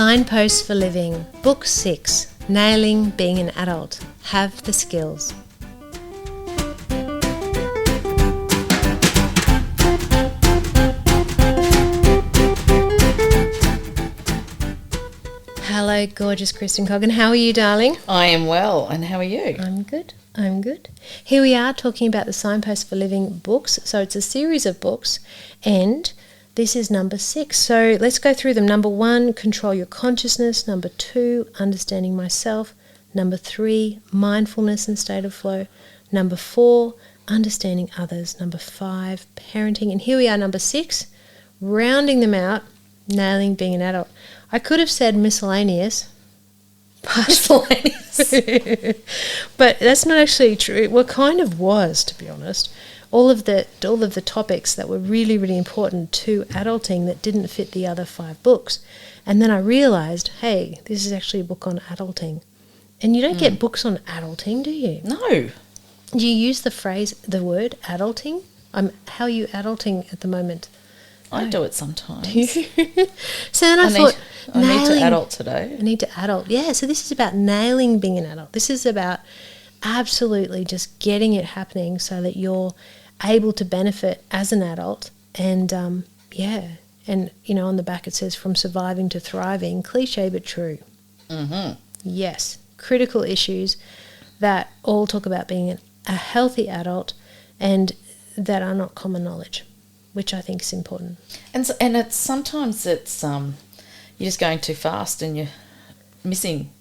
Signposts for Living, Book 6, Nailing Being an Adult. Have the skills. Hello, gorgeous Kristen Coggan. How are you, darling? I am well, and how are you? I'm good. Here we are talking about the Signposts for Living books. So it's a series of books, and this is number 6. So let's go through them. Number 1, Control Your Consciousness. Number 2, Understanding Myself. Number 3, Mindfulness and State of Flow. Number 4, Understanding Others. Number 5, Parenting. And here we are, number 6, rounding them out, Nailing Being an Adult. I could have said miscellaneous. Miscellaneous. But that's not actually true. Well, kind of was, to be honest. All of the topics that were really, really important to adulting that didn't fit the other 5 books. And then I realised, hey, this is actually a book on adulting. And you don't get books on adulting, do you? No. Do you use the word adulting? How are you adulting at the moment? I do it sometimes. So then I thought, I need to adult today. I need to adult. Yeah, so this is about nailing being an adult. This is about absolutely just getting it happening so that you're able to benefit as an adult. And, and, on the back it says, from surviving to thriving, cliche but true. Mm-hmm. Yes, critical issues that all talk about being a healthy adult and that are not common knowledge, which I think is important. And sometimes it's you're just going too fast and you're missing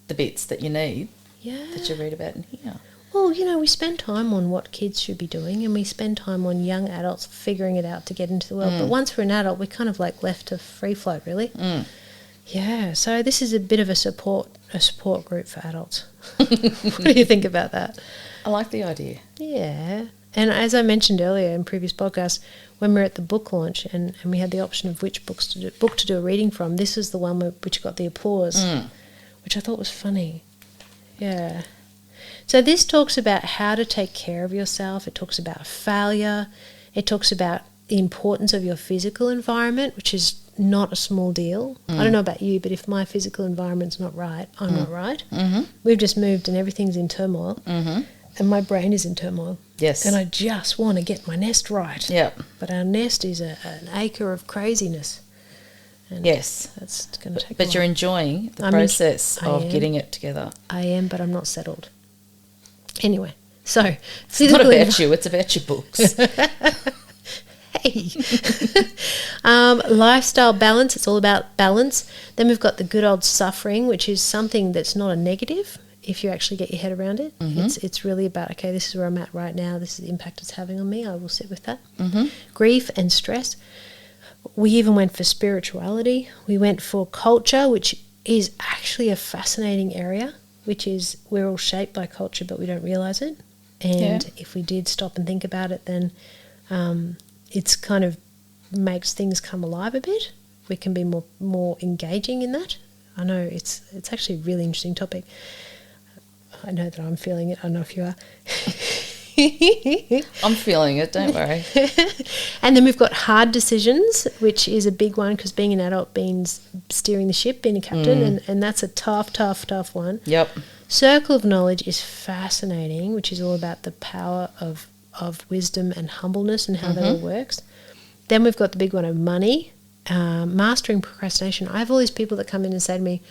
the bits that you need that you read about in here. Well, we spend time on what kids should be doing, and we spend time on young adults figuring it out to get into the world. But once we're an adult, we're kind of like left to free float, really. Yeah, so this is a bit of a support group for adults. What do you think about that? I like the idea. Yeah. And as I mentioned earlier in previous podcasts, when we were at the book launch and we had the option of which book to do a reading from, this was the one which got the applause, which I thought was funny. Yeah. So this talks about how to take care of yourself. It talks about failure. It talks about the importance of your physical environment, which is not a small deal. I don't know about you, but if my physical environment's not right, I'm not right. Mm-hmm. We've just moved and everything's in turmoil. Mm-hmm. And my brain is in turmoil. Yes. And I just want to get my nest right. Yep. But our nest is an acre of craziness. And yes. That's going to take a But while. you're enjoying the process of getting it together. I am, but I'm not settled. Anyway, so... It's not about you, it's about your books. Hey. Lifestyle balance, it's all about balance. Then we've got the good old suffering, which is something that's not a negative if you actually get your head around it. Mm-hmm. It's really about, okay, this is where I'm at right now, this is the impact it's having on me, I will sit with that. Mm-hmm. Grief and stress. We even went for spirituality. We went for culture, which is actually a fascinating area, which is we're all shaped by culture, but we don't realise it. And if we did stop and think about it, then it's kind of makes things come alive a bit. We can be more engaging in that. I know it's actually a really interesting topic. I know that I'm feeling it. I don't know if you are. I'm feeling it, don't worry. And then we've got hard decisions, which is a big one because being an adult means steering the ship, being a captain, and that's a tough one. Yep. Circle of knowledge is fascinating, which is all about the power of wisdom and humbleness and how that all works. Then we've got the big one of money, mastering procrastination. I have all these people that come in and say to me,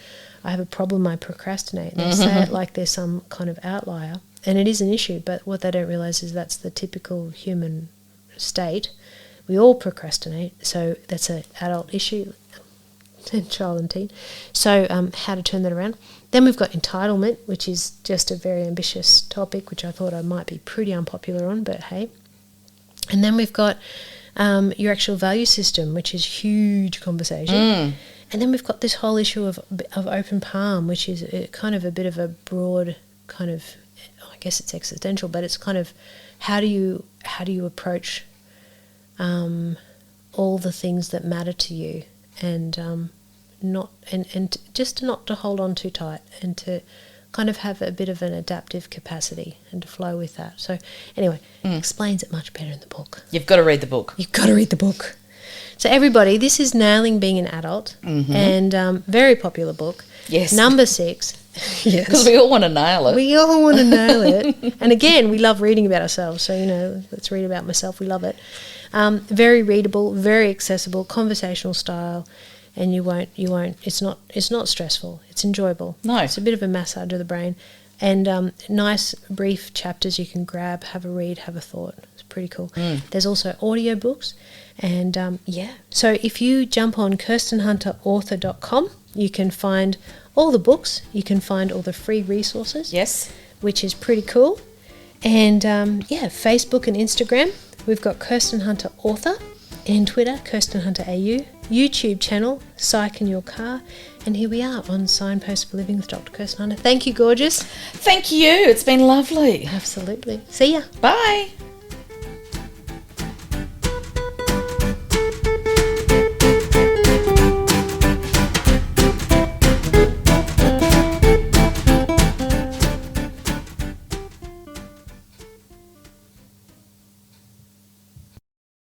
I have a problem, I procrastinate. And they say it like they're some kind of outlier. And it is an issue, but what they don't realise is that's the typical human state. We all procrastinate, so that's an adult issue, and child and teen. So how to turn that around. Then we've got entitlement, which is just a very ambitious topic, which I thought I might be pretty unpopular on, but hey. And then we've got your actual value system, which is huge conversation. And then we've got this whole issue of open palm, which is kind of a bit of a broad kind of, I guess it's existential, but it's kind of how do you approach all the things that matter to you, and just not to hold on too tight, and to kind of have a bit of an adaptive capacity and to flow with that. So anyway, it explains it much better in the book. You've got to read the book. You've got to read the book. So everybody, this is Nailing Being an Adult, and very popular book. Yes. Number 6. Yes. Because we all want to nail it. We all want to nail it. And again, we love reading about ourselves. So, let's read about myself. We love it. Very readable, very accessible, conversational style. And you won't, it's not stressful. It's enjoyable. No. It's a bit of a massage of the brain. And nice, brief chapters you can grab, have a read, have a thought. It's pretty cool. There's also audiobooks. And, so if you jump on KirstenHunterAuthor.com, you can find all the books. You can find all the free resources. Yes. Which is pretty cool. And, Facebook and Instagram, we've got Kirsten Hunter Author. And Twitter, Kirsten Hunter AU. YouTube channel, Psych in Your Car. And here we are on Signposts for Living with Dr. Kirsten Hunter. Thank you, gorgeous. Thank you. It's been lovely. Absolutely. See ya. Bye.